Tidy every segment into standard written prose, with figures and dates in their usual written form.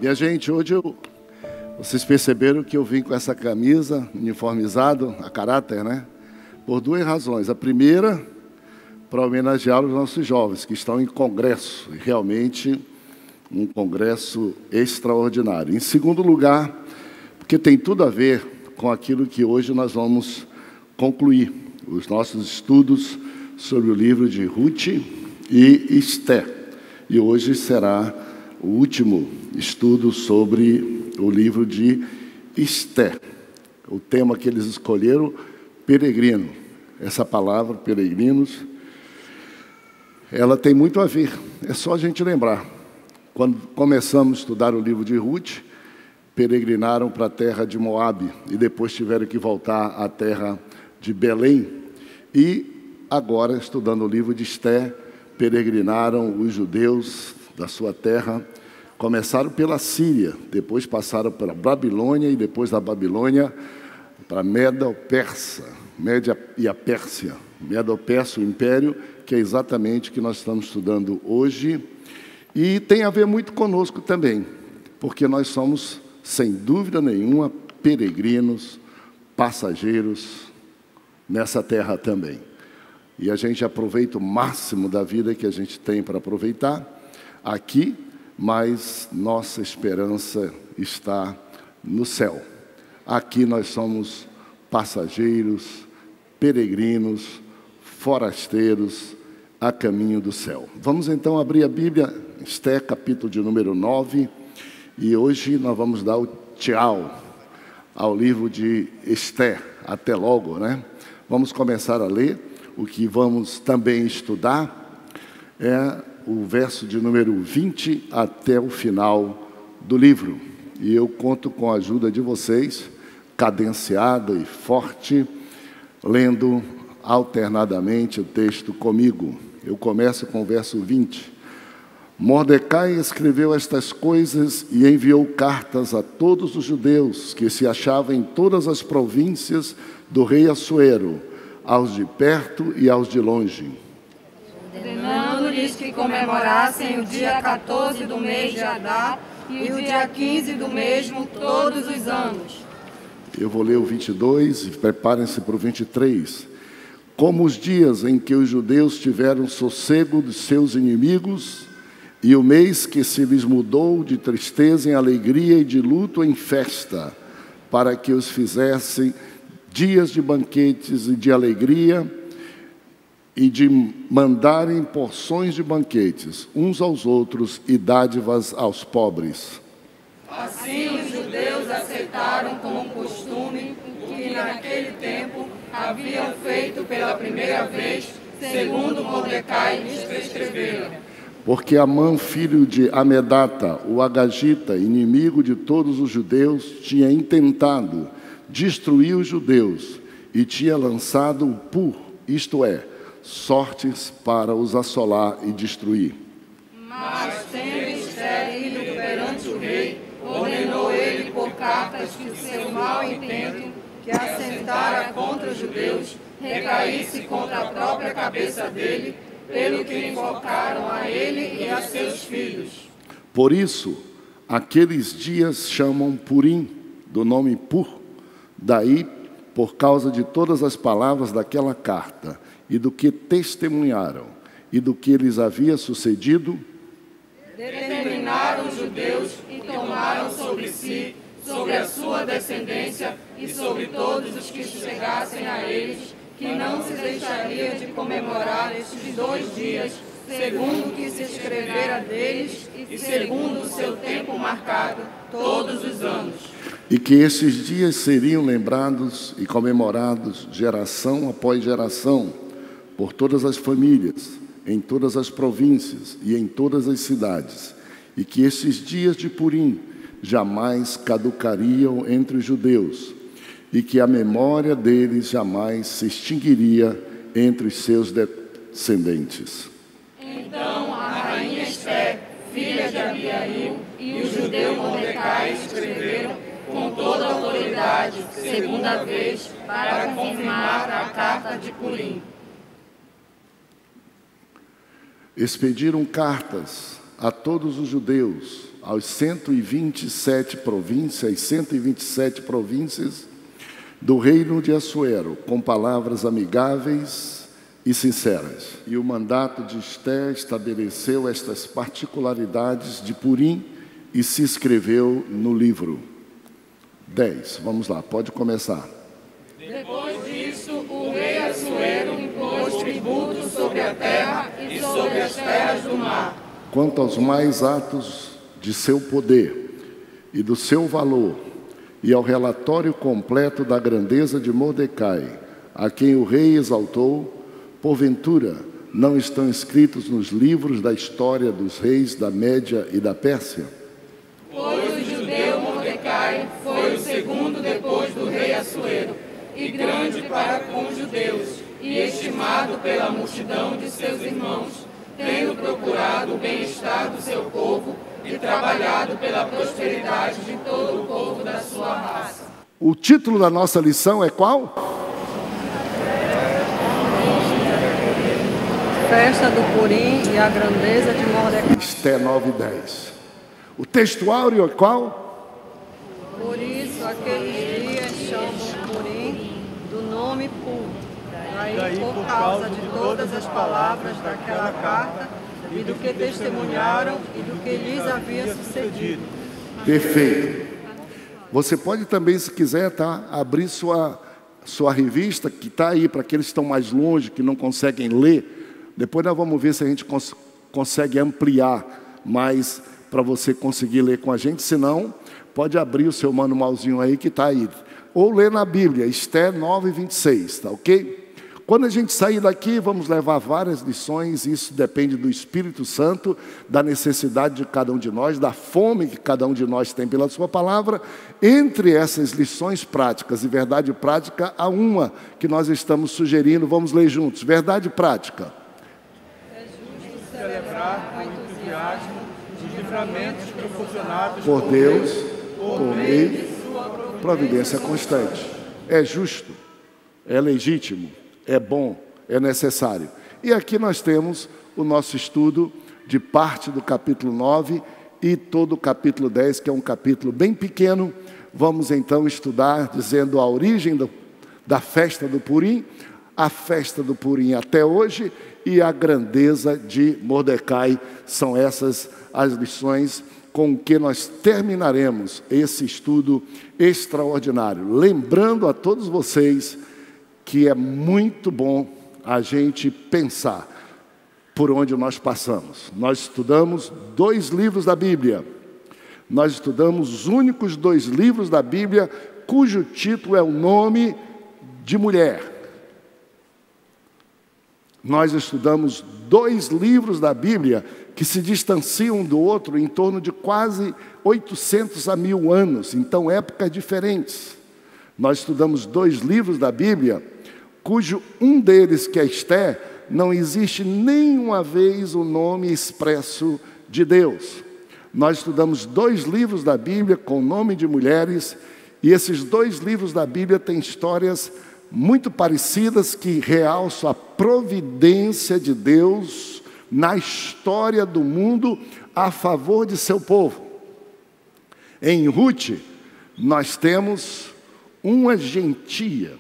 Minha gente, hoje vocês perceberam que eu vim com essa camisa uniformizado, a caráter, né? Por duas razões. A primeira, para homenagear os nossos jovens que estão em congresso, e realmente um congresso extraordinário. Em segundo lugar, porque tem tudo a ver com aquilo que hoje nós vamos concluir, os nossos estudos sobre o livro de Ruth e Esté. E hoje será o último estudo sobre o livro de Esté. O tema que eles escolheram, peregrino. Essa palavra, peregrinos, ela tem muito a ver. É só a gente lembrar. Quando começamos a estudar o livro de Ruth, peregrinaram para a terra de Moabe e depois tiveram que voltar à terra de Belém. E agora, estudando o livro de Esté, peregrinaram os judeus da sua terra. Começaram pela Síria, depois passaram pela Babilônia e depois da Babilônia para Medo-Persa, Média e a Pérsia. Medo-Persa, o império, que é exatamente o que nós estamos estudando hoje. E tem a ver muito conosco também, porque nós somos, sem dúvida nenhuma, peregrinos, passageiros nessa terra também. E a gente aproveita o máximo da vida que a gente tem para aproveitar aqui, mas nossa esperança está no céu. Aqui nós somos passageiros, peregrinos, forasteiros a caminho do céu. Vamos então abrir a Bíblia, Esté, capítulo de número 9, e hoje nós vamos dar o tchau ao livro de Esté. Até logo, né? Vamos começar a ler. O que vamos também estudar é o verso de número 20 até o final do livro. E eu conto com a ajuda de vocês, cadenciada e forte, lendo alternadamente o texto comigo. Eu começo com o verso 20. Mordecai escreveu estas coisas e enviou cartas a todos os judeus que se achavam em todas as províncias do rei Assuero, aos de perto e aos de longe, ordenando-lhes que comemorassem o dia 14 do mês de Adar e o dia 15 do mesmo todos os anos. Eu vou ler o 22 e preparem-se para o 23. Como os dias em que os judeus tiveram sossego dos seus inimigos, e o mês que se lhes mudou de tristeza em alegria e de luto em festa, para que os fizessem dias de banquetes e de alegria, e de mandarem porções de banquetes uns aos outros e dádivas aos pobres. Assim os judeus aceitaram como costume o que naquele tempo haviam feito pela primeira vez, segundo Mordecai lhes prescrevera. Porque Amã, filho de Amedata, o Agagita, inimigo de todos os judeus, tinha intentado destruir os judeus e tinha lançado o pur, isto é, sortes para os assolar e destruir. Mas, tendo Esté ido perante o rei, ordenou ele por cartas que o seu mau intento, que assentara contra os judeus, recaísse contra a própria cabeça dele, pelo que invocaram a ele e a seus filhos. Por isso, aqueles dias chamam Purim, do nome Pur, daí, por causa de todas as palavras daquela carta, e do que testemunharam, e do que lhes havia sucedido, determinaram os judeus e tomaram sobre si, sobre a sua descendência e sobre todos os que chegassem a eles, que não se deixaria de comemorar estes 2 dias, segundo o que se escrevera deles e segundo o seu tempo marcado, todos os anos. E que esses dias seriam lembrados e comemorados geração após geração, por todas as famílias, em todas as províncias e em todas as cidades, e que esses dias de Purim jamais caducariam entre os judeus, e que a memória deles jamais se extinguiria entre os seus descendentes. Então a rainha Esté, filha de Abiail, e o judeu Mordecai escreveram com toda a autoridade, segunda vez, para confirmar a carta de Purim. Expediram cartas a todos os judeus, aos 127 províncias do reino de Assuero, com palavras amigáveis e sinceras. E o mandato de Esté estabeleceu estas particularidades de Purim e se escreveu no livro. 10. Vamos lá, pode começar. Depois disso, o rei Assuero impôs tributo sobre a terra e sobre as terras do mar. Quanto aos mais atos de seu poder e do seu valor, e ao relatório completo da grandeza de Mordecai, a quem o rei exaltou, porventura não estão escritos nos livros da história dos reis da Média e da Pérsia? Pois o judeu Mordecai foi o segundo depois do rei Assuero, e grande para com os judeus, e estimado pela multidão de seus irmãos, tendo procurado o bem-estar do seu povo e trabalhado pela prosperidade de todo o povo da sua raça. O título da nossa lição é qual? Festa do Purim e a grandeza de Mordecai. Esté 9:10. O texto áureo é qual? Por isso aqueles dias chamam Purim do nome Pur. Daí por causa de todas as palavras daquela carta e do que testemunharam e do que lhes havia sucedido. Perfeito. Você pode também, se quiser, abrir sua revista, que está aí para aqueles que estão mais longe, que não conseguem ler. Depois nós vamos ver se a gente consegue ampliar mais para você conseguir ler com a gente. Se não, pode abrir o seu manualzinho aí que está aí. Ou ler na Bíblia, Esté 9:26, tá ok? Quando a gente sair daqui, vamos levar várias lições. Isso depende do Espírito Santo, da necessidade de cada um de nós, da fome que cada um de nós tem pela sua palavra. Entre essas lições práticas e verdade prática, há uma que nós estamos sugerindo. Vamos ler juntos. Verdade prática. É justo celebrar com entusiasmo os livramentos proporcionados Por Deus, por meio de sua providência constante. É justo, é legítimo, é bom, é necessário. E aqui nós temos o nosso estudo de parte do capítulo 9 e todo o capítulo 10, que é um capítulo bem pequeno. Vamos então estudar dizendo a origem da festa do Purim, a festa do Purim até hoje e a grandeza de Mordecai. São essas as lições com que nós terminaremos esse estudo extraordinário. Lembrando a todos vocês que é muito bom a gente pensar por onde nós passamos. Nós estudamos 2 livros da Bíblia. Nós estudamos os únicos 2 livros da Bíblia cujo título é o nome de mulher. Nós estudamos 2 livros da Bíblia que se distanciam um do outro em torno de quase 800 a 1000 anos, então épocas diferentes. Nós estudamos 2 livros da Bíblia, cujo um deles, que é Esté, não existe nenhuma vez o nome expresso de Deus. Nós estudamos 2 livros da Bíblia com o nome de mulheres, e esses 2 livros da Bíblia têm histórias muito parecidas que realçam a providência de Deus na história do mundo a favor de seu povo. Em Ruth, nós temos uma gentia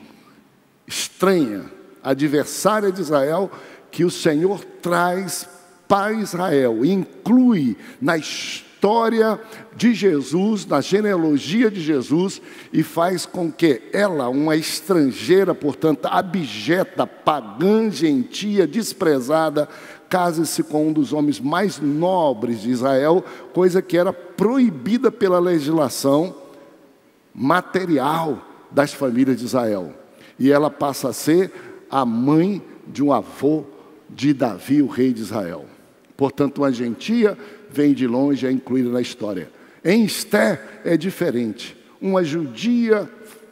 estranha, adversária de Israel, que o Senhor traz para Israel, e inclui na história de Jesus, na genealogia de Jesus, e faz com que ela, uma estrangeira, portanto, abjeta, pagã, gentia, desprezada, case-se com um dos homens mais nobres de Israel, coisa que era proibida pela legislação material das famílias de Israel. E ela passa a ser a mãe de um avô de Davi, o rei de Israel. Portanto, uma gentia vem de longe, é incluída na história. Em Esté é diferente. Uma judia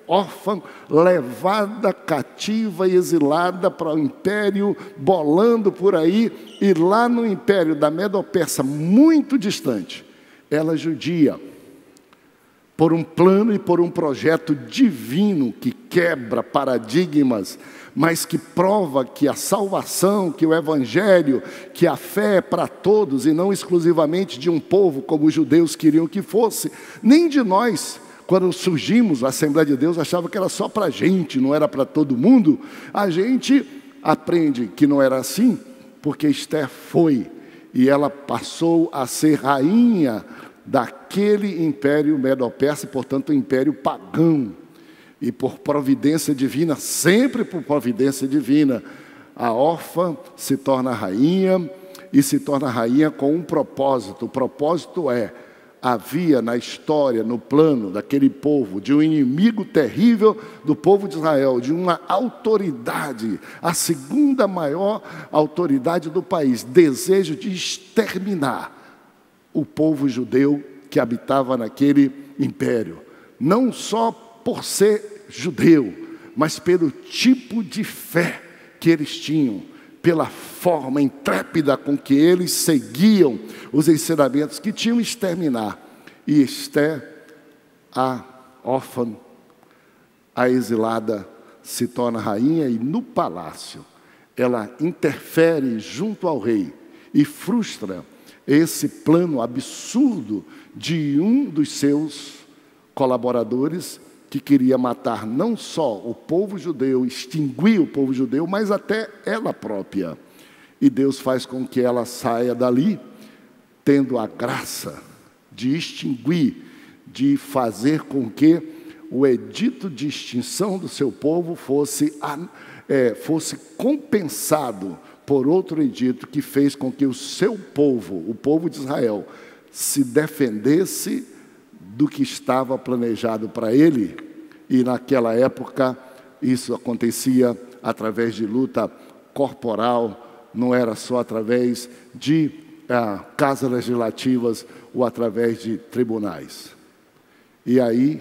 órfã, levada cativa e exilada para o império, bolando por aí, e lá no império da Medo-Persa, muito distante, ela judia, por um plano e por um projeto divino que quebra paradigmas, mas que prova que a salvação, que o Evangelho, que a fé é para todos e não exclusivamente de um povo, como os judeus queriam que fosse, nem de nós. Quando surgimos, a Assembleia de Deus achava que era só para a gente, não era para todo mundo. A gente aprende que não era assim, porque Esther foi, e ela passou a ser rainha daquele império medo-persa, portanto, um império pagão. E por providência divina, sempre por providência divina, a órfã se torna rainha, e se torna rainha com um propósito. O propósito é: havia na história, no plano daquele povo, de um inimigo terrível do povo de Israel, de uma autoridade, a segunda maior autoridade do país, desejo de exterminar o povo judeu que habitava naquele império. Não só por ser judeu, mas pelo tipo de fé que eles tinham, pela forma intrépida com que eles seguiam os ensinamentos que tinham exterminar. E Esther, a órfã, a exilada, se torna rainha, e no palácio ela interfere junto ao rei e frustra esse plano absurdo de um dos seus colaboradores, que queria matar não só o povo judeu, extinguir o povo judeu, mas até ela própria. E Deus faz com que ela saia dali, tendo a graça de extinguir, de fazer com que o edito de extinção do seu povo fosse compensado por outro edito que fez com que o seu povo, o povo de Israel, se defendesse do que estava planejado para ele. E naquela época isso acontecia através de luta corporal, não era só através de casas legislativas ou através de tribunais. E aí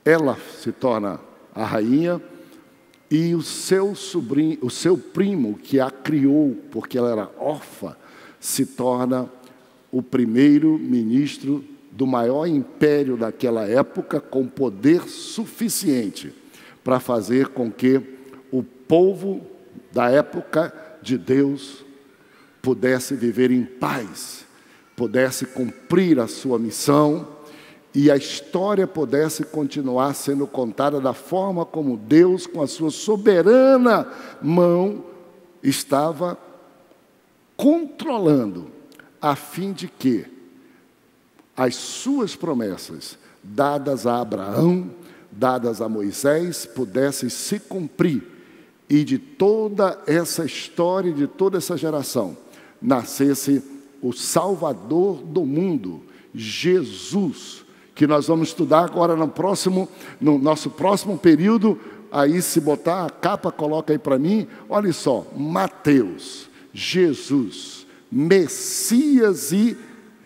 ela se torna a rainha, e o seu sobrinho, o seu primo que a criou, porque ela era órfã, se torna o primeiro ministro do maior império daquela época, com poder suficiente para fazer com que o povo da época de Deus pudesse viver em paz, pudesse cumprir a sua missão, e a história pudesse continuar sendo contada da forma como Deus, com a sua soberana mão, estava controlando, a fim de que as suas promessas, dadas a Abraão, dadas a Moisés, pudessem se cumprir, e de toda essa história, de toda essa geração, nascesse o Salvador do mundo, Jesus, que nós vamos estudar agora no nosso próximo período. Aí, se botar a capa, coloca aí para mim, olha só, Mateus, Jesus, Messias e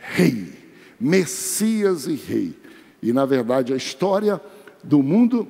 Rei. Messias e Rei. E, na verdade, a história do mundo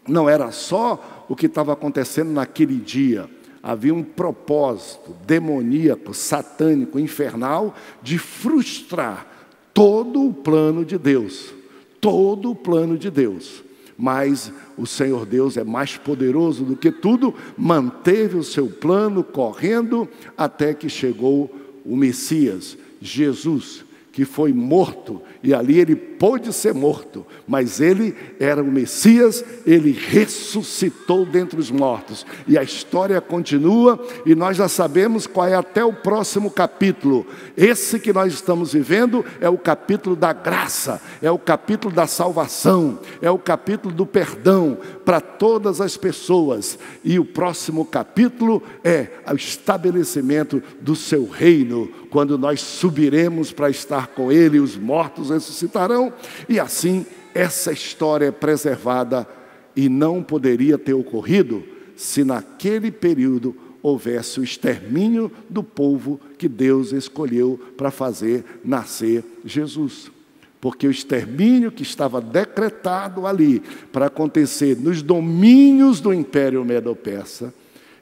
não era só o que estava acontecendo naquele dia. Havia um propósito demoníaco, satânico, infernal, de frustrar todo o plano de Deus. Todo o plano de Deus. Mas o Senhor Deus é mais poderoso do que tudo, manteve o seu plano correndo até que chegou o Messias, Jesus, que foi morto, e ali ele pôde ser morto, mas ele era o Messias, ele ressuscitou dentre os mortos, e a história continua, e nós já sabemos qual é até o próximo capítulo. Esse que nós estamos vivendo é o capítulo da graça, é o capítulo da salvação, é o capítulo do perdão para todas as pessoas, e o próximo capítulo é o estabelecimento do seu reino, quando nós subiremos para estar com ele, os mortos ressuscitarão, e assim essa história é preservada, e não poderia ter ocorrido se naquele período houvesse o extermínio do povo que Deus escolheu para fazer nascer Jesus. Porque o extermínio que estava decretado ali para acontecer nos domínios do Império Medo-Persa,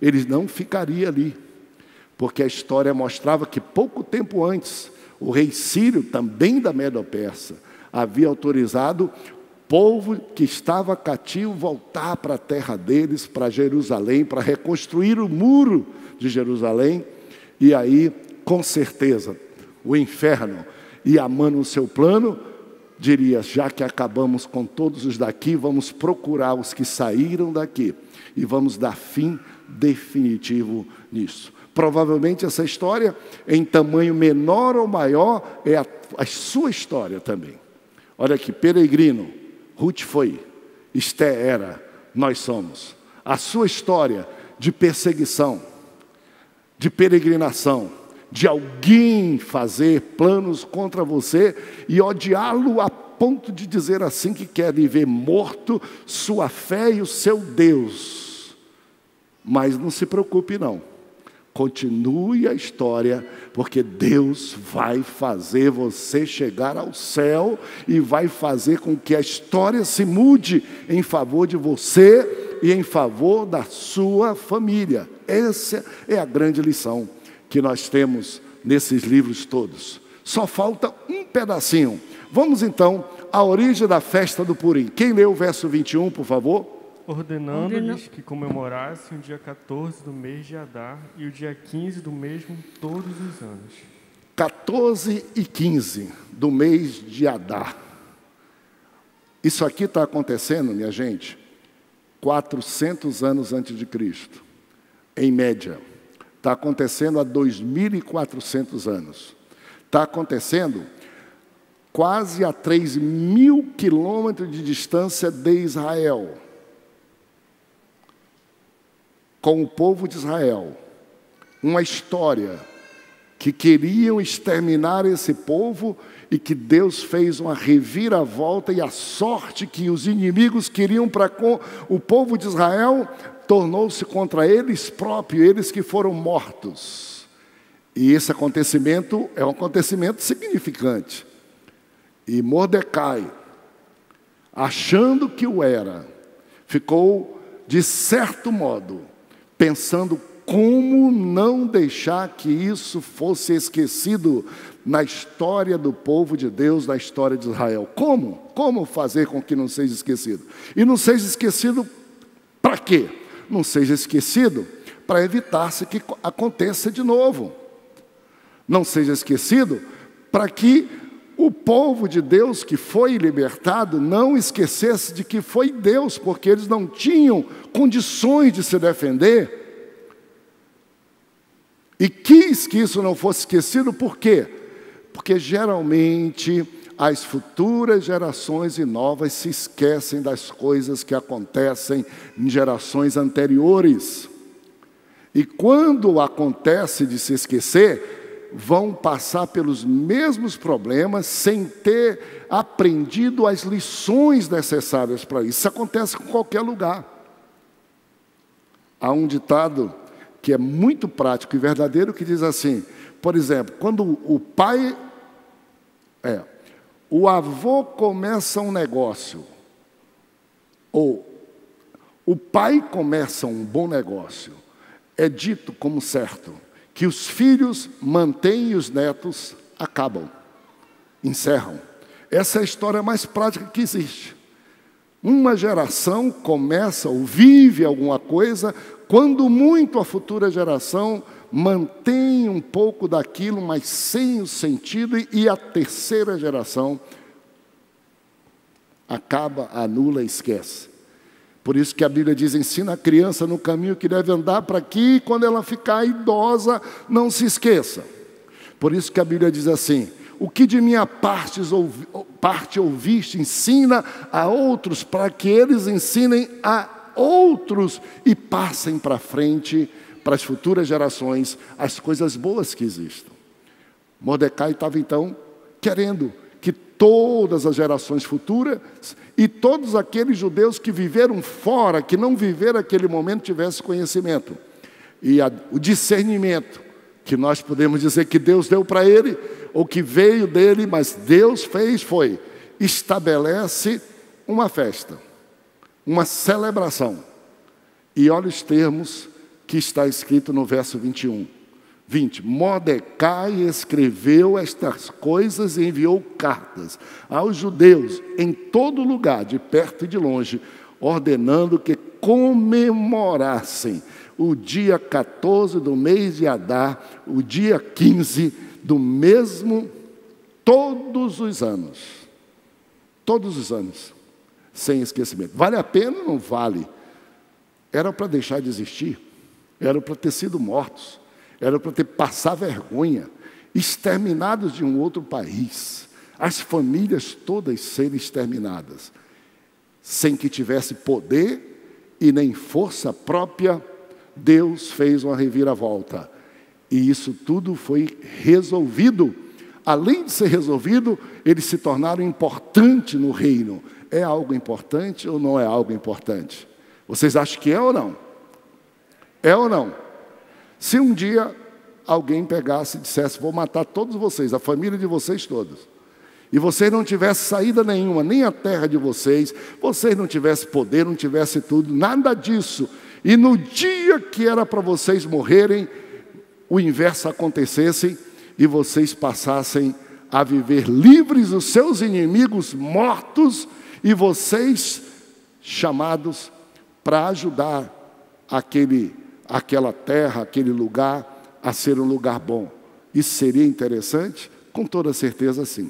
ele não ficaria ali. Porque a história mostrava que pouco tempo antes, o rei Sírio, também da Medo-Persa, havia autorizado povo que estava cativo voltar para a terra deles, para Jerusalém, para reconstruir o muro de Jerusalém. E aí, com certeza, o inferno ia amando o seu plano, diria: já que acabamos com todos os daqui, vamos procurar os que saíram daqui e vamos dar fim definitivo nisso. Provavelmente essa história, em tamanho menor ou maior, é a sua história também. Olha aqui, peregrino, Ruth foi, Esté era, nós somos. A sua história de perseguição, de peregrinação, de alguém fazer planos contra você e odiá-lo a ponto de dizer assim que quer ver morto sua fé e o seu Deus. Mas não se preocupe não, continue a história, porque Deus vai fazer você chegar ao céu e vai fazer com que a história se mude em favor de você e em favor da sua família. Essa é a grande lição que nós temos nesses livros todos. Só falta um pedacinho. Vamos então à origem da festa do Purim. Quem leu o verso 21, por favor? Ordenando-lhes que comemorassem o dia 14 do mês de Adar e o dia 15 do mesmo todos os anos. 14 e 15 do mês de Adar. Isso aqui está acontecendo, minha gente, 400 anos antes de Cristo, em média. Está acontecendo há 2.400 anos. Está acontecendo quase a 3.000 quilômetros de distância de Israel. Com o povo de Israel. Uma história que queriam exterminar esse povo e que Deus fez uma reviravolta, e a sorte que os inimigos queriam para com o povo de Israel tornou-se contra eles próprios, eles que foram mortos. E esse acontecimento é um acontecimento significante. E Mordecai, achando que o era, ficou, de certo modo, pensando como não deixar que isso fosse esquecido na história do povo de Deus, na história de Israel. Como fazer com que não seja esquecido? E não seja esquecido para quê? Não seja esquecido para evitar-se que aconteça de novo. Não seja esquecido para que o povo de Deus que foi libertado não esquecesse de que foi Deus, porque eles não tinham condições de se defender. E quis que isso não fosse esquecido, por quê? Porque geralmente as futuras gerações e novas se esquecem das coisas que acontecem em gerações anteriores. E quando acontece de se esquecer, vão passar pelos mesmos problemas sem ter aprendido as lições necessárias para isso. Isso acontece em qualquer lugar. Há um ditado que é muito prático e verdadeiro, que diz assim, por exemplo, quando o avô começa um negócio, ou o pai começa um bom negócio, é dito como certo que os filhos mantêm e os netos acabam, encerram. Essa é a história mais prática que existe. Uma geração começa ou vive alguma coisa, quando muito a futura geração mantém um pouco daquilo, mas sem o sentido, e a terceira geração acaba, anula e esquece. Por isso que a Bíblia diz, ensina a criança no caminho que deve andar, para que quando ela ficar idosa, não se esqueça. Por isso que a Bíblia diz assim, o que de minha parte ouviste, ensina a outros, para que eles ensinem a outros e passem para frente, para as futuras gerações, as coisas boas que existam. Mordecai estava então querendo que todas as gerações futuras e todos aqueles judeus que viveram fora, que não viveram aquele momento, tivessem conhecimento. E o discernimento, que nós podemos dizer que Deus deu para ele, ou que veio dele, mas Deus fez, foi, estabelece uma festa, uma celebração. E olha os termos que está escrito no verso 21. 20. Mordecai escreveu estas coisas e enviou cartas aos judeus em todo lugar, de perto e de longe, ordenando que comemorassem o dia 14 do mês de Adar, o dia 15 do mesmo, todos os anos. Todos os anos, sem esquecimento. Vale a pena ou não vale? Era para deixar de existir, era para ter sido mortos, era para ter passado vergonha, exterminados de um outro país, as famílias todas serem exterminadas, sem que tivesse poder e nem força própria. Deus fez uma reviravolta, e isso tudo foi resolvido. Além de ser resolvido, eles se tornaram importantes no reino. É algo importante ou não é algo importante? Vocês acham que é ou não? É ou não? Se um dia alguém pegasse e dissesse: vou matar todos vocês, a família de vocês todos, e vocês não tivessem saída nenhuma, nem a terra de vocês não tivessem poder, não tivessem tudo, nada disso, e no dia que era para vocês morrerem, o inverso acontecesse e vocês passassem a viver livres, os seus inimigos mortos, e vocês chamados para ajudar aquela terra, aquele lugar, a ser um lugar bom. Isso seria interessante? Com toda certeza, sim.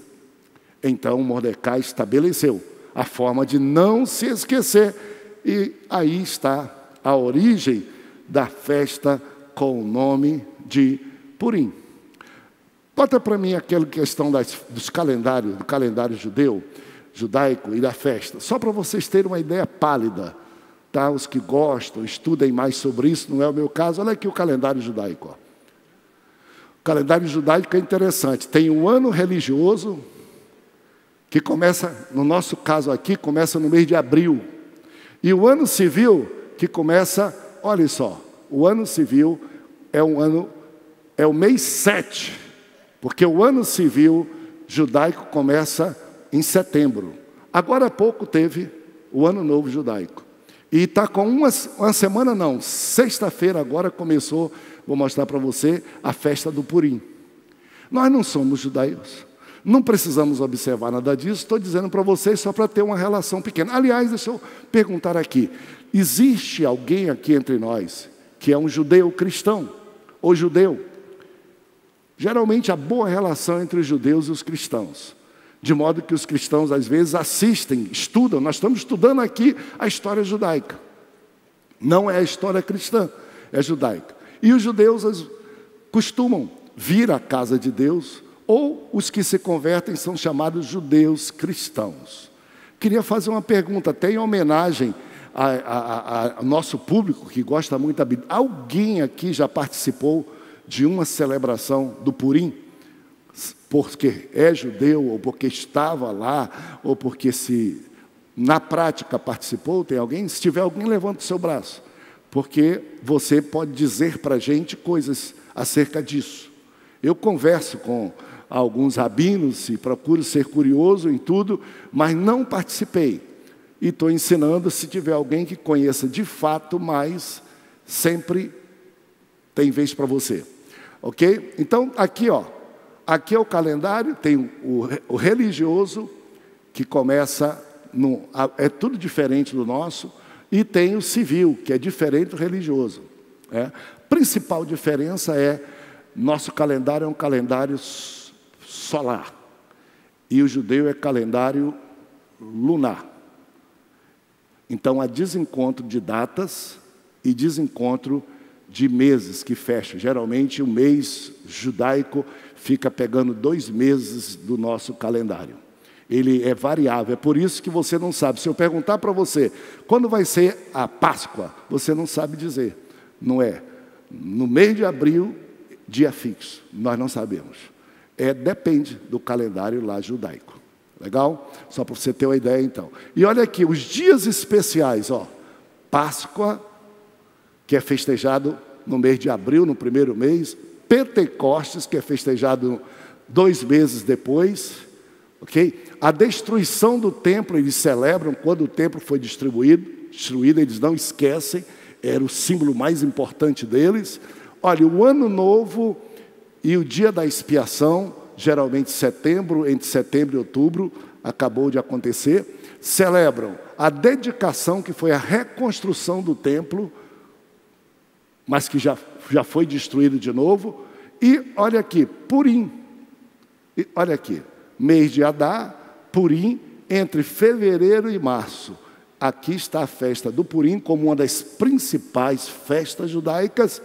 Então, Mordecai estabeleceu a forma de não se esquecer, e aí está a origem da festa com o nome de Purim. Bota para mim aquela questão dos calendários, do calendário judaico e da festa, só para vocês terem uma ideia pálida, tá? Os que gostam, estudem mais sobre isso, não é o meu caso. Olha aqui o calendário judaico. Ó. O calendário judaico é interessante, tem um ano religioso, que começa, no nosso caso aqui, começa no mês de abril, e o ano civil, que começa, olha só, o ano civil é o mês 7, porque o ano civil judaico começa em setembro. Agora há pouco teve o ano novo judaico. E está com uma semana não, sexta-feira agora começou, vou mostrar para você, a festa do Purim. Nós não somos judeus, não precisamos observar nada disso, estou dizendo para vocês só para ter uma relação pequena. Aliás, deixa eu perguntar aqui, existe alguém aqui entre nós que é um judeu cristão ou judeu? Geralmente há boa relação entre os judeus e os cristãos, de modo que os cristãos às vezes assistem, estudam. Nós estamos estudando aqui a história judaica, não é a história cristã, é judaica. E os judeus costumam vir à casa de Deus, ou os que se convertem são chamados judeus cristãos. Queria fazer uma pergunta, até em homenagem ao nosso público que gosta muito da Bíblia. Alguém aqui já participou de uma celebração do Purim? Porque é judeu, ou porque estava lá, ou porque na prática participou? Tem alguém? Se tiver alguém, levanta o seu braço, porque você pode dizer para a gente coisas acerca disso. Eu converso com alguns rabinos e procuro ser curioso em tudo, mas não participei. E estou ensinando, se tiver alguém que conheça de fato, mas sempre tem vez para você. Ok? Então, aqui, ó. Aqui é o calendário, tem o religioso, que começa, é tudo diferente do nosso, e tem o civil, que é diferente do religioso. A principal diferença é, nosso calendário é um calendário solar, e o judeu é calendário lunar. Então, há desencontro de datas e desencontro de meses que fecham. Geralmente, o mês judaico fica pegando 2 meses do nosso calendário. Ele é variável, é por isso que você não sabe. Se eu perguntar para você, quando vai ser a Páscoa, você não sabe dizer. Não é no mês de abril, dia fixo, nós não sabemos. Depende do calendário lá judaico. Legal? Só para você ter uma ideia, então. E olha aqui, os dias especiais, ó. Páscoa, que é festejado no mês de abril, no primeiro mês. Pentecostes, que é festejado 2 meses depois. Ok? A destruição do templo, eles celebram quando o templo foi destruído, eles não esquecem, era o símbolo mais importante deles. Olha, o ano novo E o dia da expiação, geralmente setembro, entre setembro e outubro, acabou de acontecer, celebram a dedicação, que foi a reconstrução do templo, mas que já foi destruído de novo. E olha aqui, Purim. E olha aqui, mês de Adar, Purim, entre fevereiro e março. Aqui está a festa do Purim como uma das principais festas judaicas,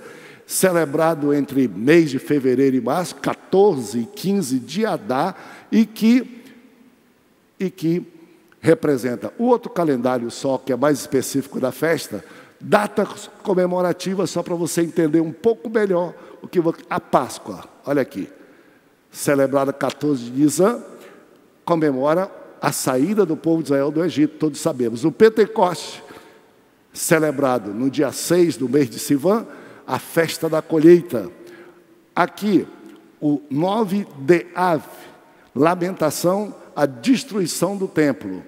celebrado entre mês de fevereiro e março, 14 e 15 de Adar, e que representa o outro calendário só, que é mais específico da festa, data comemorativa, só para você entender um pouco melhor o que a Páscoa. Olha aqui, celebrada 14 de Nisan, comemora a saída do povo de Israel do Egito, todos sabemos. O Pentecoste, celebrado no dia 6 do mês de Sivan, a festa da colheita. Aqui, o 9 de Av, lamentação, a destruição do templo.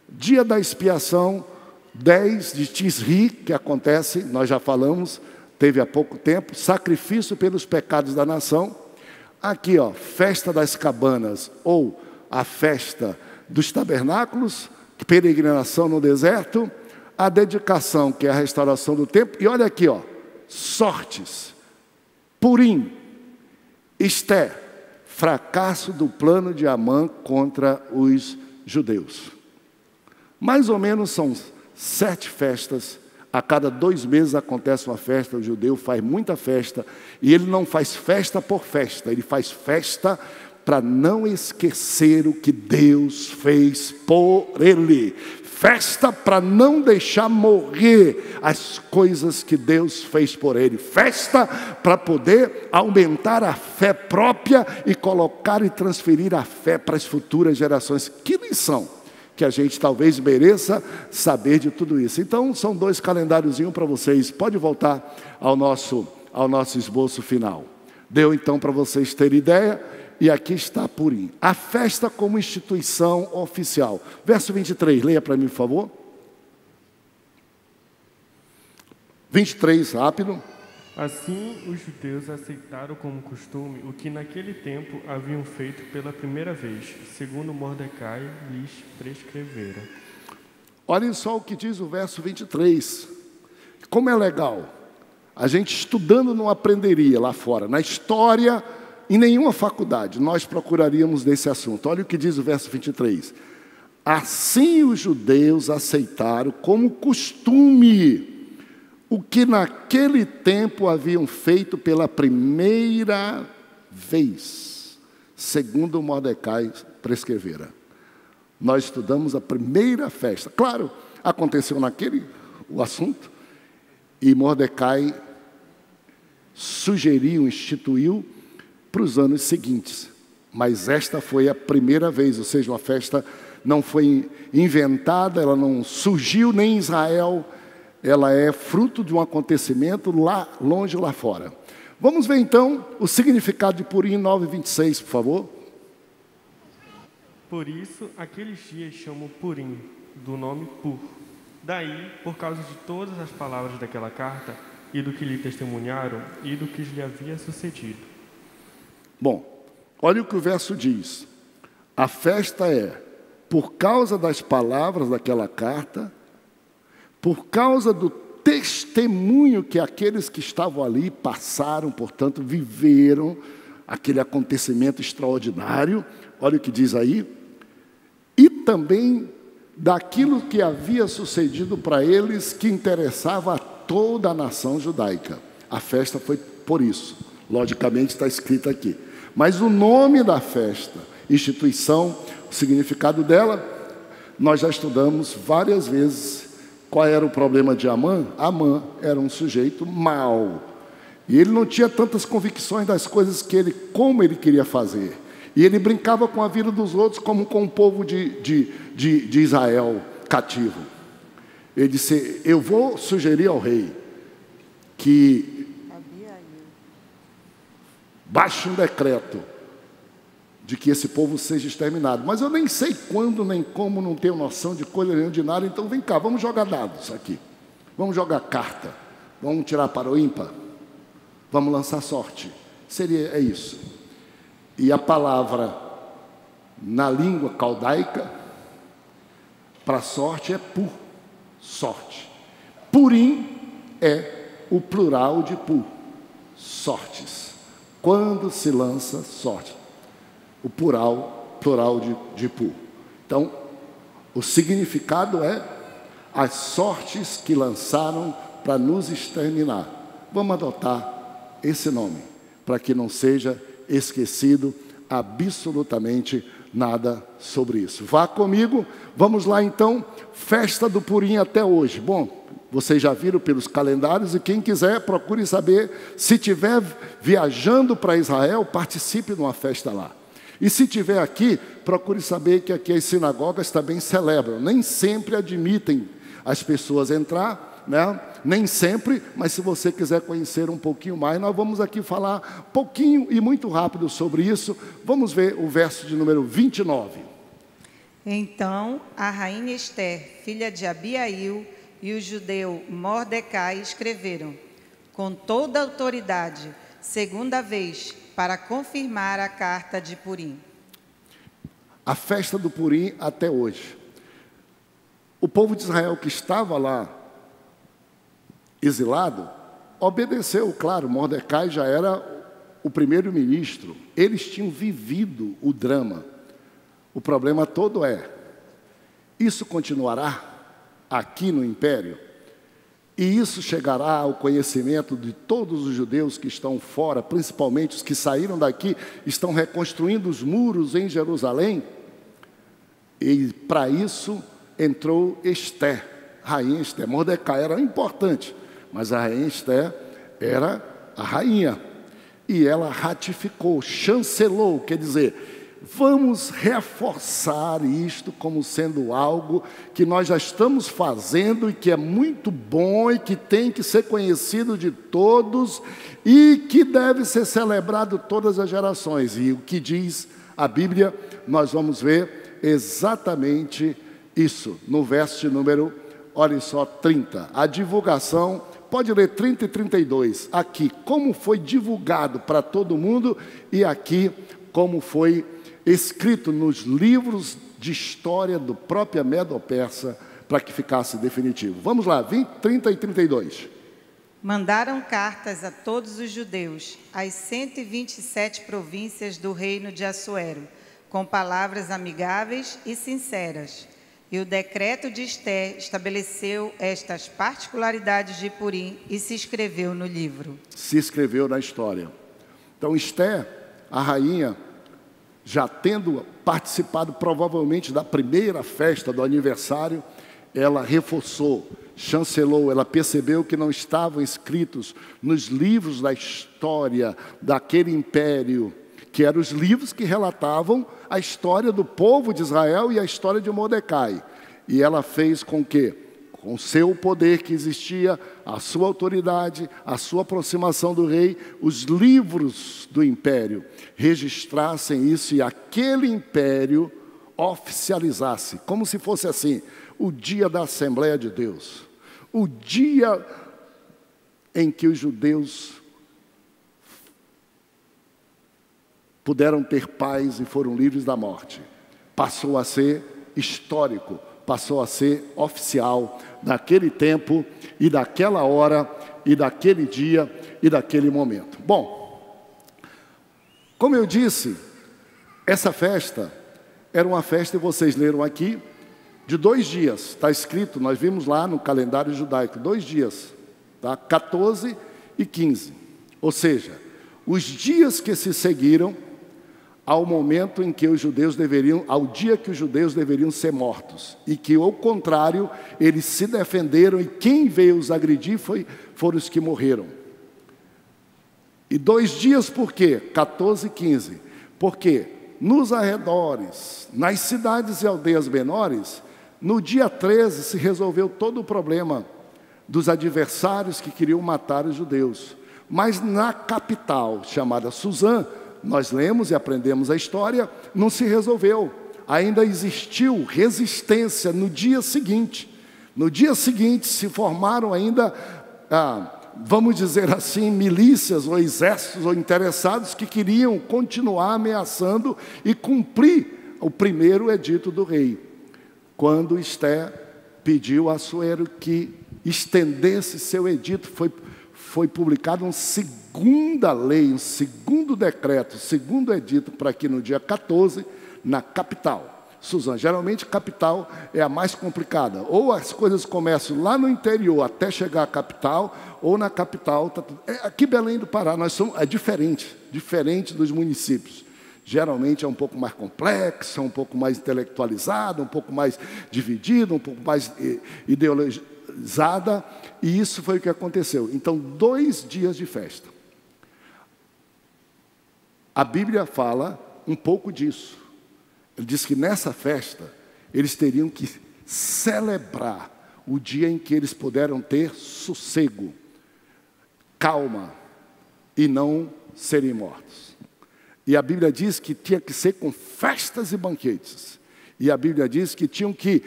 Dia da expiação, 10 de Tisri, que acontece, nós já falamos, teve há pouco tempo, sacrifício pelos pecados da nação. Aqui, ó, festa das cabanas, ou a festa dos tabernáculos, peregrinação no deserto, a dedicação, que é a restauração do templo. E olha aqui, ó, sortes, Purim, Esté, fracasso do plano de Amã contra os judeus. Mais ou menos são 7 festas, a cada 2 meses acontece uma festa. O judeu faz muita festa, e ele não faz festa por festa, ele faz festa para não esquecer o que Deus fez por ele. Festa para não deixar morrer as coisas que Deus fez por ele. Festa para poder aumentar a fé própria e colocar e transferir a fé para as futuras gerações. Que lição que a gente talvez mereça saber de tudo isso. Então, são 2 calendáriozinhos para vocês. Pode voltar ao nosso esboço final. Deu então para vocês terem ideia. E aqui está Purim, a festa como instituição oficial. Verso 23, leia para mim, por favor. 23, rápido. Assim, os judeus aceitaram como costume o que naquele tempo haviam feito pela primeira vez, segundo Mordecai lhes prescrevera. Olhem só o que diz o verso 23. Como é legal. A gente estudando não aprenderia lá fora. Na história, em nenhuma faculdade, nós procuraríamos desse assunto. Olha o que diz o verso 23. Assim os judeus aceitaram como costume o que naquele tempo haviam feito pela primeira vez, segundo Mordecai prescrevera. Nós estudamos a primeira festa. Claro, aconteceu o assunto, e Mordecai sugeriu, instituiu para os anos seguintes. Mas esta foi a primeira vez, ou seja, uma festa não foi inventada, ela não surgiu nem em Israel, ela é fruto de um acontecimento lá longe, lá fora. Vamos ver então o significado de Purim 9:26, por favor. Por isso, aqueles dias chamam Purim, do nome Pur. Daí, por causa de todas as palavras daquela carta, e do que lhe testemunharam, e do que lhe havia sucedido. Bom, olha o que o verso diz. A festa é por causa das palavras daquela carta, por causa do testemunho que aqueles que estavam ali passaram, portanto, viveram aquele acontecimento extraordinário. Olha o que diz aí. E também daquilo que havia sucedido para eles, que interessava a toda a nação judaica. A festa foi por isso. Logicamente está escrito aqui. Mas o nome da festa, instituição, o significado dela, nós já estudamos várias vezes. Qual era o problema de Amã? Amã era um sujeito mau. E ele não tinha tantas convicções das coisas como ele queria fazer. E ele brincava com a vida dos outros como com o povo de Israel cativo. Ele disse, eu vou sugerir ao rei que baixe um decreto de que esse povo seja exterminado. Mas eu nem sei quando, nem como, não tenho noção de coisa nenhuma de nada. Então vem cá, vamos jogar dados aqui. Vamos jogar carta. Vamos tirar para o ímpar. Vamos lançar sorte. É isso. E a palavra na língua caldaica para sorte é pur, sorte. Purim é o plural de pur, sortes. Quando se lança sorte, o plural de pur. Então, o significado é as sortes que lançaram para nos exterminar. Vamos adotar esse nome, para que não seja esquecido absolutamente nada sobre isso. Vá comigo, vamos lá então, festa do Purim até hoje. Bom, vocês já viram pelos calendários e quem quiser procure saber, se estiver viajando para Israel, participe de uma festa lá. E se estiver aqui, procure saber que aqui as sinagogas também celebram. Nem sempre admitem as pessoas entrar, né? Nem sempre, mas se você quiser conhecer um pouquinho mais, nós vamos aqui falar pouquinho e muito rápido sobre isso. Vamos ver o verso de número 29. Então, a rainha Ester, filha de Abiail, e o judeu Mordecai escreveram, com toda a autoridade, segunda vez, para confirmar a carta de Purim. A festa do Purim até hoje. O povo de Israel que estava lá, exilado, obedeceu, claro, Mordecai já era o primeiro-ministro, eles tinham vivido o drama. O problema todo é, isso continuará aqui no Império? E isso chegará ao conhecimento de todos os judeus que estão fora, principalmente os que saíram daqui, estão reconstruindo os muros em Jerusalém? E para isso entrou Ester, rainha Ester. Mordecai era importante, mas a rainha Ester era a rainha. E ela ratificou, chancelou, quer dizer, vamos reforçar isto como sendo algo que nós já estamos fazendo e que é muito bom e que tem que ser conhecido de todos e que deve ser celebrado todas as gerações. E o que diz a Bíblia, nós vamos ver exatamente isso, no verso de número, olha só, 30. A divulgação, pode ler 30 e 32. Aqui, como foi divulgado para todo mundo e aqui, como foi escrito nos livros de história do próprio Medo-Persa, para que ficasse definitivo. Vamos lá, 30 e 32. Mandaram cartas a todos os judeus, às 127 províncias do reino de Assuero, com palavras amigáveis e sinceras. E o decreto de Ester estabeleceu estas particularidades de Purim e se escreveu no livro. Se escreveu na história. Então, Ester, a rainha, já tendo participado provavelmente da primeira festa do aniversário, ela reforçou, chancelou, ela percebeu que não estavam escritos nos livros da história daquele império, que eram os livros que relatavam a história do povo de Israel e a história de Mordecai. E ela fez com que, com o seu poder que existia, a sua autoridade, a sua aproximação do rei, os livros do império registrassem isso e aquele império oficializasse, como se fosse assim, o dia da Assembleia de Deus, o dia em que os judeus puderam ter paz e foram livres da morte. Passou a ser histórico, passou a ser oficial daquele tempo e daquela hora e daquele dia e daquele momento. Bom, como eu disse, essa festa era uma festa, e vocês leram aqui, de 2 dias. Está escrito, nós vimos lá no calendário judaico, 2 dias, tá? 14 e 15. Ou seja, os dias que se seguiram ao momento em que os judeus deveriam, ao dia que os judeus deveriam ser mortos, e que, ao contrário, eles se defenderam, e quem veio os agredir foram os que morreram. E 2 dias por quê? 14 e 15. Porque nos arredores, nas cidades e aldeias menores, no dia 13 se resolveu todo o problema dos adversários que queriam matar os judeus. Mas na capital, chamada Suzã, nós lemos e aprendemos a história, não se resolveu. Ainda existiu resistência no dia seguinte. No dia seguinte se formaram ainda vamos dizer assim, milícias ou exércitos ou interessados que queriam continuar ameaçando e cumprir o primeiro edito do rei. Quando Esther pediu a Assuero que estendesse seu edito, foi publicado uma segunda lei, um segundo decreto, segundo edito, para que no dia 14, na capital. Suzana, geralmente capital é a mais complicada. Ou as coisas começam lá no interior até chegar à capital, ou na capital. Aqui Belém do Pará, é diferente dos municípios. Geralmente é um pouco mais complexo, um pouco mais intelectualizado, um pouco mais dividido, um pouco mais ideologizada. E isso foi o que aconteceu. Então, 2 dias de festa. A Bíblia fala um pouco disso. Ele diz que nessa festa, eles teriam que celebrar o dia em que eles puderam ter sossego, calma, e não serem mortos. E a Bíblia diz que tinha que ser com festas e banquetes. E a Bíblia diz que tinham que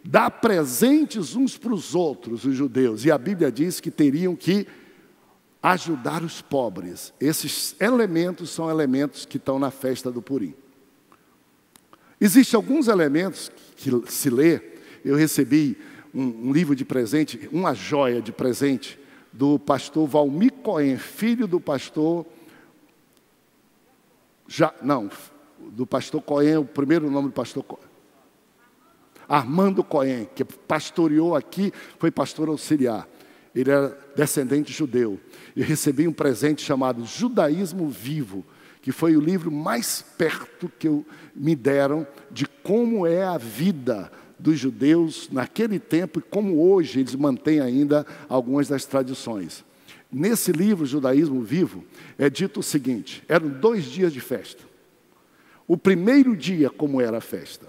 dar presentes uns para os outros, os judeus. E a Bíblia diz que teriam que ajudar os pobres. Esses elementos são elementos que estão na festa do Purim. Existem alguns elementos que se lê. Eu recebi um livro de presente, uma joia de presente, do pastor Valmir Cohen, filho do pastor... do pastor Cohen, o primeiro nome do pastor Cohen. Armando Cohen, que pastoreou aqui, foi pastor auxiliar. Ele era descendente judeu. Eu recebi um presente chamado Judaísmo Vivo, que foi o livro mais perto que me deram de como é a vida dos judeus naquele tempo e como hoje eles mantêm ainda algumas das tradições. Nesse livro, Judaísmo Vivo, é dito o seguinte: eram 2 dias de festa. O primeiro dia, como era a festa?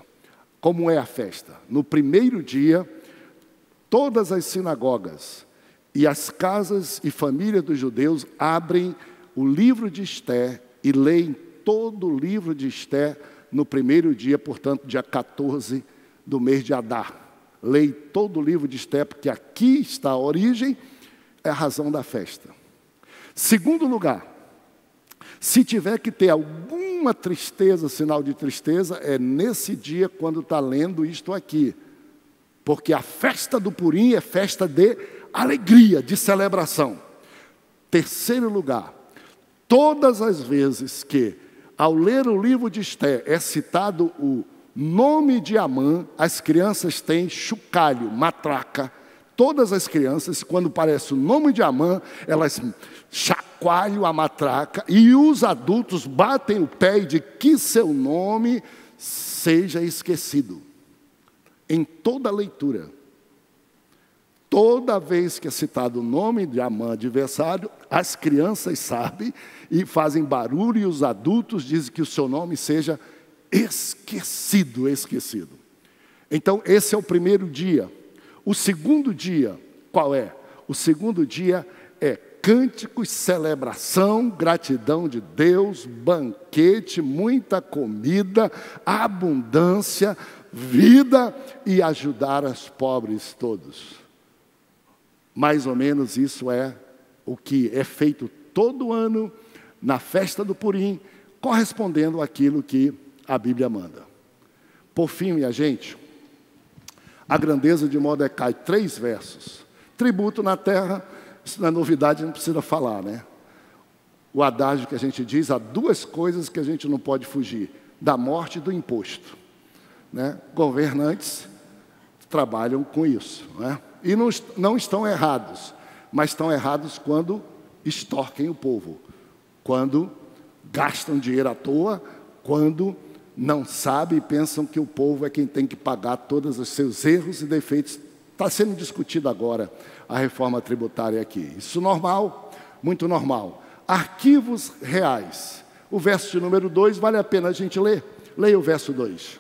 Como é a festa? No primeiro dia, todas as sinagogas e as casas e famílias dos judeus abrem o livro de Esther e leem todo o livro de Esther no primeiro dia, portanto, dia 14 do mês de Adar. Leem todo o livro de Esther, porque aqui está a origem, é a razão da festa. Segundo lugar, se tiver que ter alguma tristeza, sinal de tristeza, é nesse dia quando está lendo isto aqui. Porque a festa do Purim é festa de alegria, de celebração. Terceiro lugar, todas as vezes que, ao ler o livro de Esther, é citado o nome de Amã, as crianças têm chocalho, matraca. Todas as crianças, quando aparece o nome de Amã, elas chacoalham a matraca e os adultos batem o pé de que seu nome seja esquecido. Em toda a leitura, toda vez que é citado o nome de Amã, adversário, as crianças sabem e fazem barulho, e os adultos dizem que o seu nome seja esquecido. Então, esse é o primeiro dia. O segundo dia, qual é? O segundo dia é cânticos, celebração, gratidão de Deus, banquete, muita comida, abundância, vida e ajudar os pobres todos. Mais ou menos isso é o que é feito todo ano na festa do Purim, correspondendo àquilo que a Bíblia manda. Por fim, minha gente, a grandeza de Mordecai, 3 versos. Tributo na terra, isso não é novidade, não precisa falar, né? O adágio que a gente diz, há 2 coisas que a gente não pode fugir: da morte e do imposto, né? Governantes trabalham com isso, né? E não estão errados, mas estão errados quando extorquem o povo, quando gastam dinheiro à toa, quando não sabem e pensam que o povo é quem tem que pagar todos os seus erros e defeitos. Está sendo discutido agora a reforma tributária aqui. Isso normal, muito normal. Arquivos reais. O verso de número 2, vale a pena a gente ler. Leia o verso 2.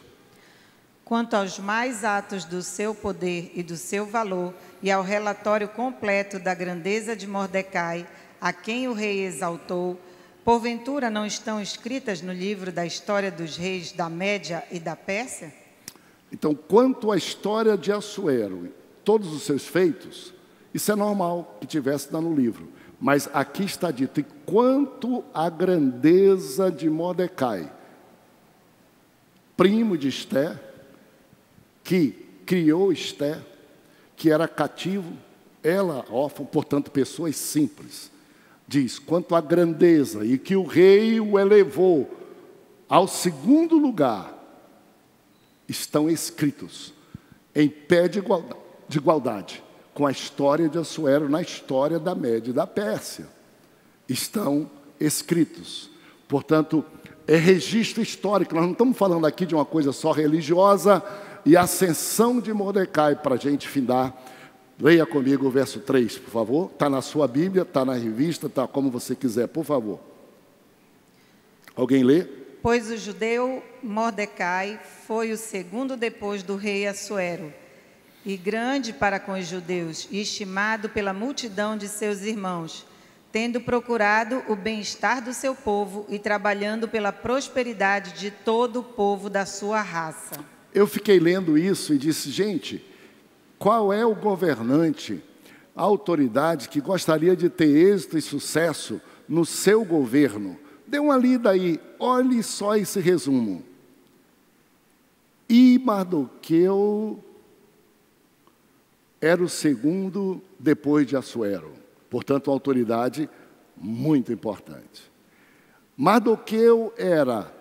Quanto aos mais atos do seu poder e do seu valor, e ao relatório completo da grandeza de Mordecai, a quem o rei exaltou, porventura não estão escritas no livro da história dos reis da Média e da Pérsia? Então, quanto à história de Assuero, todos os seus feitos, Isso é normal que tivesse lá no livro. Mas aqui está dito: e quanto à grandeza de Mordecai, primo de Esté, que criou Esté, que era cativo, ela órfã, portanto, pessoas simples. Diz: quanto à grandeza, e que o rei o elevou ao segundo lugar, estão escritos em pé de igualdade com a história de Assuero na história da Média e da Pérsia. Estão escritos. Portanto, é registro histórico. Nós não estamos falando aqui de uma coisa só religiosa. E a ascensão de Mordecai, para a gente findar. Leia comigo o verso 3, por favor. Está na sua Bíblia, está na revista, está como você quiser, por favor. Alguém lê? Pois o judeu Mordecai foi o segundo depois do rei Assuero, e grande para com os judeus, e estimado pela multidão de seus irmãos, tendo procurado o bem-estar do seu povo e trabalhando pela prosperidade de todo o povo da sua raça. Eu fiquei lendo isso e disse: gente, qual é o governante, a autoridade que gostaria de ter êxito e sucesso no seu governo? Dê uma lida aí, olhe só esse resumo. E Mardoqueu era o segundo depois de Assuero. Portanto, uma autoridade muito importante. Mardoqueu era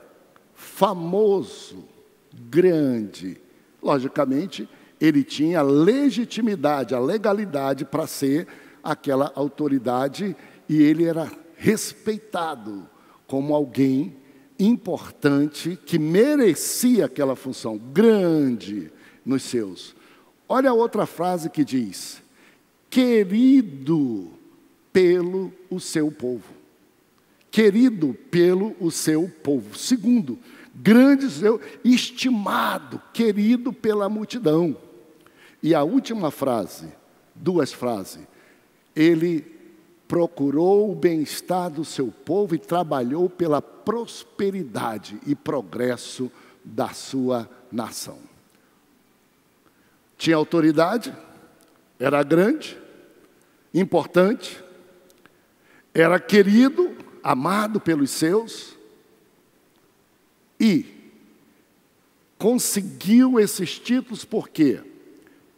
famoso, grande. Logicamente, ele tinha a legitimidade, a legalidade para ser aquela autoridade, e ele era respeitado como alguém importante que merecia aquela função, grande nos seus. Olha a outra frase que diz: querido pelo o seu povo. Querido pelo o seu povo. Segundo, grande, estimado, querido pela multidão. E a última frase, duas frases: ele procurou o bem-estar do seu povo e trabalhou pela prosperidade e progresso da sua nação. Tinha autoridade, era grande, importante, era querido, amado pelos seus, e conseguiu esses títulos porque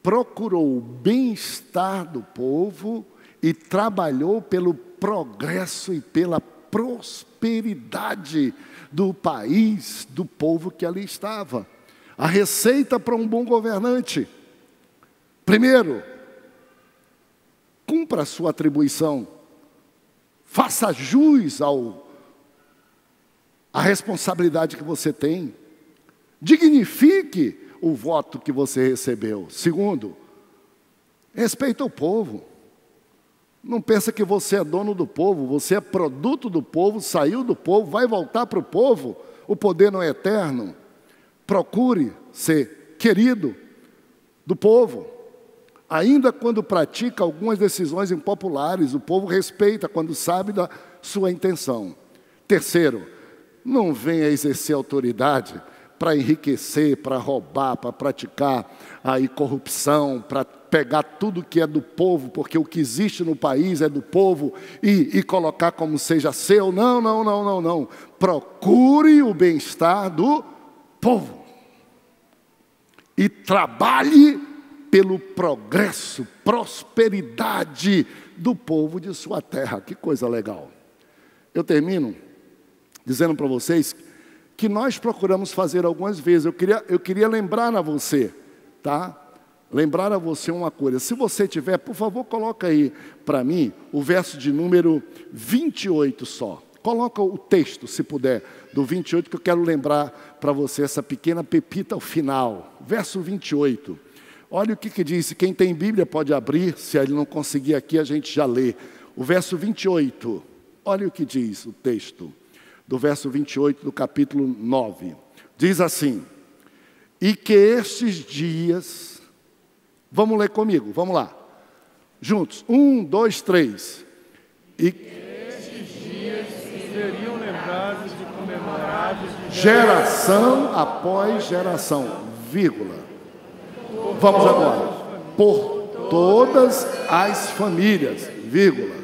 procurou o bem-estar do povo e trabalhou pelo progresso e pela prosperidade do país, do povo que ali estava. A receita para um bom governante: primeiro, cumpra a sua atribuição, faça jus à responsabilidade que você tem, dignifique o voto que você recebeu. Segundo, respeita o povo. Não pensa que você é dono do povo, você é produto do povo, saiu do povo, vai voltar para o povo. O poder não é eterno. Procure ser querido do povo. Ainda quando pratica algumas decisões impopulares, o povo respeita quando sabe da sua intenção. Terceiro, não venha exercer autoridade para enriquecer, para roubar, para praticar aí corrupção, para pegar tudo que é do povo, porque o que existe no país é do povo, e colocar como seja seu. Não, não, não, não, não. Procure o bem-estar do povo. E trabalhe pelo progresso, prosperidade do povo de sua terra. Que coisa legal. Eu termino dizendo para vocês que nós procuramos fazer algumas vezes. Eu queria lembrar a você, tá? Lembrar a você uma coisa. Se você tiver, por favor, coloca aí para mim o verso de número 28 só. Coloca o texto, se puder, do 28, que eu quero lembrar para você essa pequena pepita ao final. Verso 28. Olha o que diz. Quem tem Bíblia pode abrir. Se ele não conseguir aqui, a gente já lê. O verso 28. Olha o que diz o texto do verso 28 do capítulo 9. Diz assim: e que estes dias... Vamos ler comigo, vamos lá. Juntos. 1, 2, 3. E que estes dias seriam lembrados e comemorados geração após geração, vírgula. Vamos agora. Por todas as famílias, vírgula,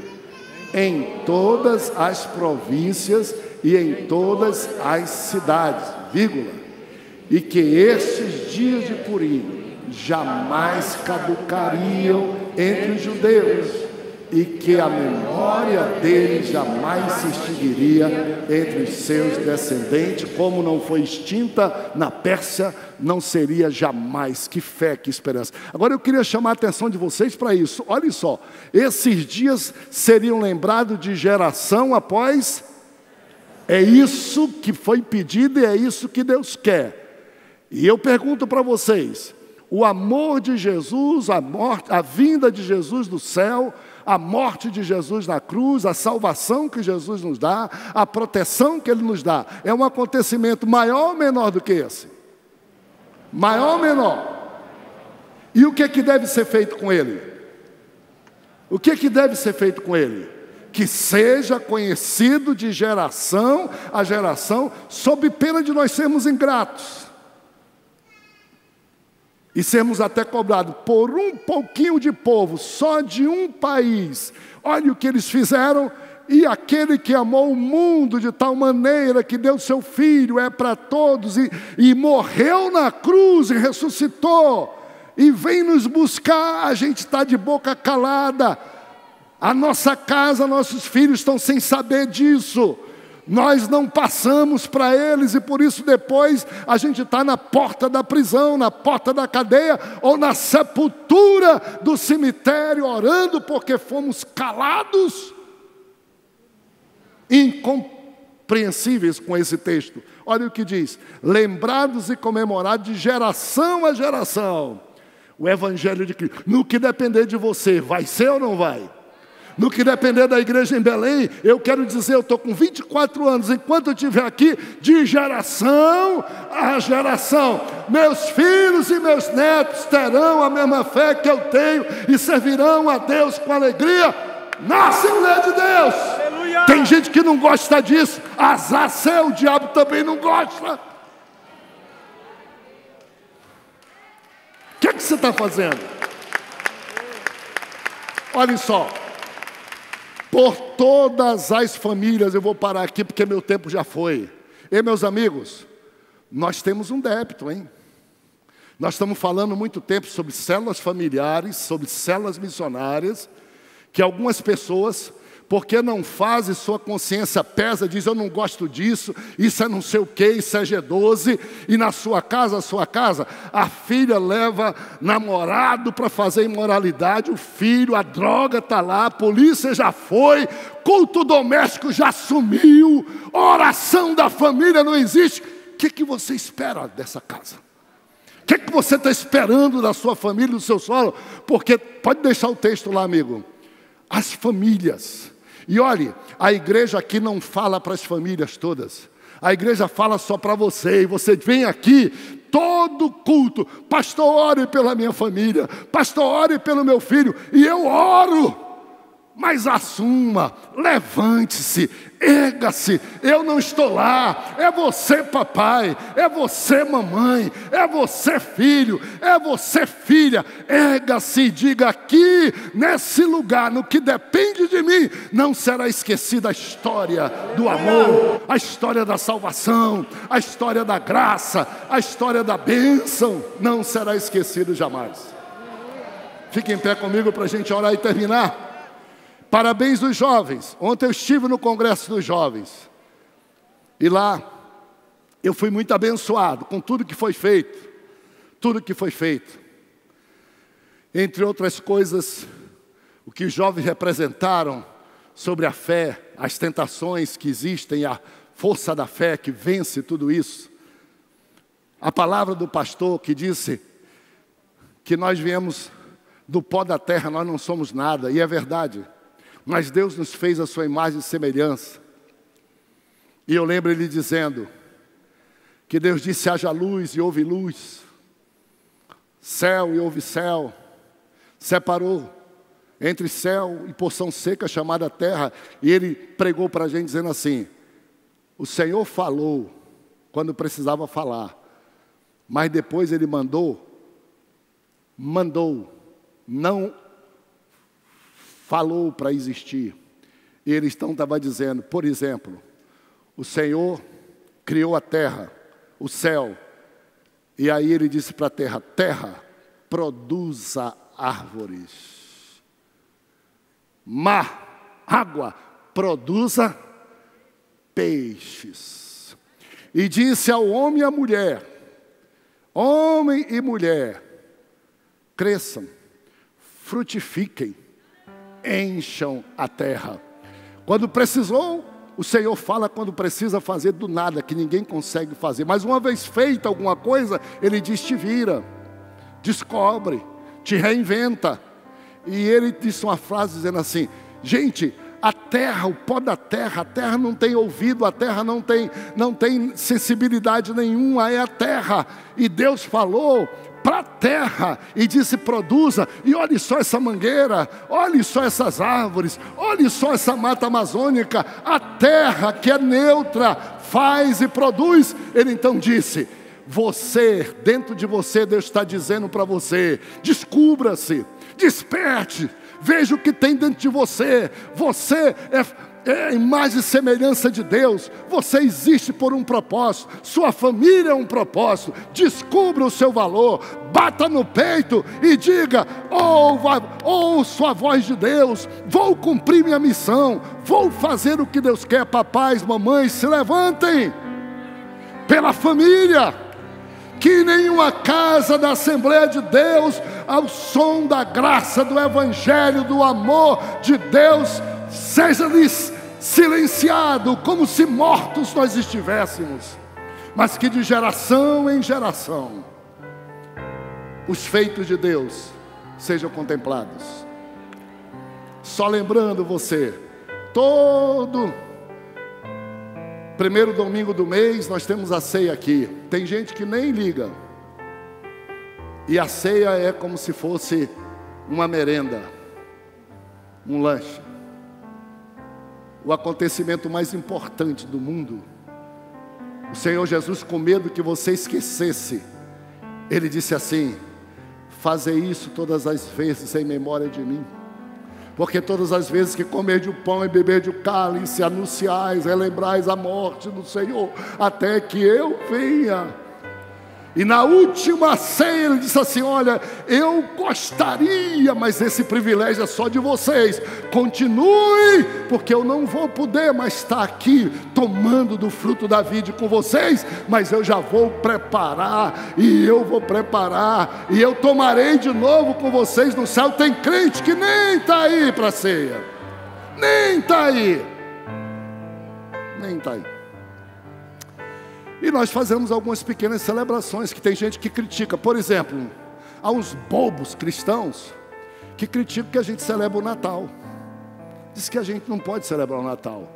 em todas as províncias e em todas as cidades, vírgula, e que estes dias de Purim jamais caducariam entre os judeus, e que a memória deles jamais se extinguiria entre os seus descendentes, como não foi extinta na Pérsia, não seria jamais. Que fé, que esperança. Agora eu queria chamar a atenção de vocês para isso. Olha só, esses dias seriam lembrados de geração após. É isso que foi pedido e é isso que Deus quer. E eu pergunto para vocês, o amor de Jesus, a morte, a vinda de Jesus do céu, a morte de Jesus na cruz, a salvação que Jesus nos dá, a proteção que Ele nos dá, é um acontecimento maior ou menor do que esse? Maior ou menor? E o que é que deve ser feito com ele? O que é que deve ser feito com ele? Que seja conhecido de geração a geração, sob pena de nós sermos ingratos. E sermos até cobrados por um pouquinho de povo, só de um país. Olha o que eles fizeram. E aquele que amou o mundo de tal maneira que deu seu Filho, é para todos, e morreu na cruz e ressuscitou, e vem nos buscar, a gente está de boca calada. A nossa casa, nossos filhos estão sem saber disso. Nós não passamos para eles e por isso depois a gente está na porta da prisão, na porta da cadeia ou na sepultura do cemitério orando porque fomos calados. Incompreensíveis com esse texto. Olha o que diz: lembrados e comemorados de geração a geração o Evangelho de Cristo. No que depender de você, vai ser ou não vai? No que depender da igreja em Belém, eu quero dizer, eu estou com 24 anos, enquanto eu estiver aqui, de geração a geração, meus filhos e meus netos terão a mesma fé que eu tenho e servirão a Deus com alegria na Assembleia de Deus. Aleluia. Tem gente que não gosta disso, azar seu, o diabo também não gosta. O que é que você está fazendo? Olha só. Por todas as famílias, eu vou parar aqui porque meu tempo já foi. E meus amigos, nós temos um débito, hein? Nós estamos falando muito tempo sobre células familiares, sobre células missionárias, que algumas pessoas, porque não fazem, sua consciência pesa, diz, eu não gosto disso, isso é não sei o que, isso é G12, e na sua casa, a filha leva namorado para fazer imoralidade, o filho, a droga está lá, a polícia já foi, culto doméstico já sumiu, oração da família não existe. O que você espera dessa casa? O que você está esperando da sua família, do seu solo? Porque, pode deixar o texto lá, amigo, as famílias. E olhe, a igreja aqui não fala para as famílias todas. A igreja fala só para você. E você vem aqui, todo culto. Pastor, ore pela minha família. Pastor, ore pelo meu filho. E eu oro. Mas assuma, levante-se, erga-se. Eu não estou lá. É você, papai. É você, mamãe. É você, filho. É você, filha. Erga-se e diga: aqui, nesse lugar, no que depende de mim, não será esquecida a história do amor, a história da salvação, a história da graça, a história da bênção. Não será esquecido jamais. Fique em pé comigo para a gente orar e terminar. Parabéns dos jovens. Ontem eu estive no Congresso dos Jovens. E lá eu fui muito abençoado com tudo que foi feito. Tudo que foi feito. Entre outras coisas, o que os jovens representaram sobre a fé, as tentações que existem, a força da fé que vence tudo isso. A palavra do pastor que disse que nós viemos do pó da terra, nós não somos nada. E é verdade. Mas Deus nos fez a sua imagem e semelhança. E eu lembro ele dizendo que Deus disse: haja luz e houve luz. Céu e houve céu. Separou entre céu e porção seca chamada terra. E ele pregou para a gente dizendo assim: o Senhor falou quando precisava falar. Mas depois ele mandou não falou para existir. E ele então estava dizendo, por exemplo, o Senhor criou a terra, o céu, e aí ele disse para a terra, terra, produza árvores. Mar, água, produza peixes. E disse ao homem e à mulher, homem e mulher, cresçam, frutifiquem, encham a terra. Quando precisou, o Senhor fala quando precisa fazer do nada, que ninguém consegue fazer. Mas uma vez feita alguma coisa, Ele diz, te vira, descobre, te reinventa. E Ele disse uma frase dizendo assim, gente, a terra, o pó da terra, a terra não tem ouvido, a terra não tem sensibilidade nenhuma, é a terra. E Deus falou para a terra e disse, produza. E olhe só essa mangueira, olhe só essas árvores, olhe só essa mata amazônica. A terra que é neutra faz e produz. Ele então disse, você, dentro de você, Deus está dizendo para você, descubra-se, desperte, veja o que tem dentro de você. Você é a imagem e semelhança de Deus. Você existe por um propósito. Sua família é um propósito. Descubra o seu valor. Bata no peito e diga, ouço a voz de Deus. Vou cumprir minha missão. Vou fazer o que Deus quer. Papais, mamães, se levantem pela família. Que nenhuma casa da Assembleia de Deus, ao som da graça do Evangelho, do amor de Deus, seja-lhes silenciado, como se mortos nós estivéssemos, mas que de geração em geração, os feitos de Deus sejam contemplados. Só lembrando você, todo primeiro domingo do mês nós temos a ceia aqui. Tem gente que nem liga. E a ceia é como se fosse uma merenda, um lanche. O acontecimento mais importante do mundo. O Senhor Jesus, com medo que você esquecesse, Ele disse assim, fazei isso todas as vezes em memória de mim. Porque todas as vezes que comer de pão e beber de cálice, anunciais, relembrais a morte do Senhor, até que eu venha. E na última ceia ele disse assim, olha, eu gostaria, mas esse privilégio é só de vocês. Continue, porque eu não vou poder mais estar aqui tomando do fruto da vide com vocês, mas eu já vou preparar, e eu vou preparar, e eu tomarei de novo com vocês no céu. Tem crente que nem está aí para a ceia, nem está aí, nem está aí. E nós fazemos algumas pequenas celebrações que tem gente que critica. Por exemplo, há uns bobos cristãos que criticam que a gente celebra o Natal. Diz que a gente não pode celebrar o Natal.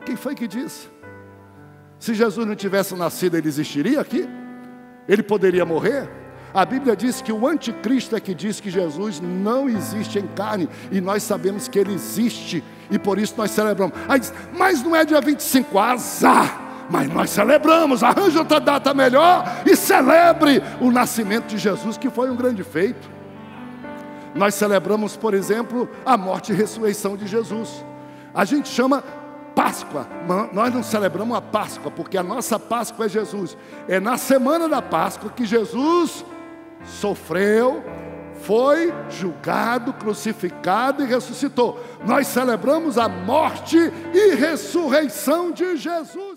Quem foi que disse? Se Jesus não tivesse nascido, ele existiria aqui? Ele poderia morrer? A Bíblia diz que o anticristo é que diz que Jesus não existe em carne. E nós sabemos que ele existe. E por isso nós celebramos. Aí diz, mas não é dia 25, azar! Mas nós celebramos, arranja outra data melhor e celebre o nascimento de Jesus, que foi um grande feito. Nós celebramos, por exemplo, a morte e ressurreição de Jesus. A gente chama Páscoa. Nós não celebramos a Páscoa, porque a nossa Páscoa é Jesus. É na semana da Páscoa que Jesus sofreu, foi julgado, crucificado e ressuscitou. Nós celebramos a morte e ressurreição de Jesus.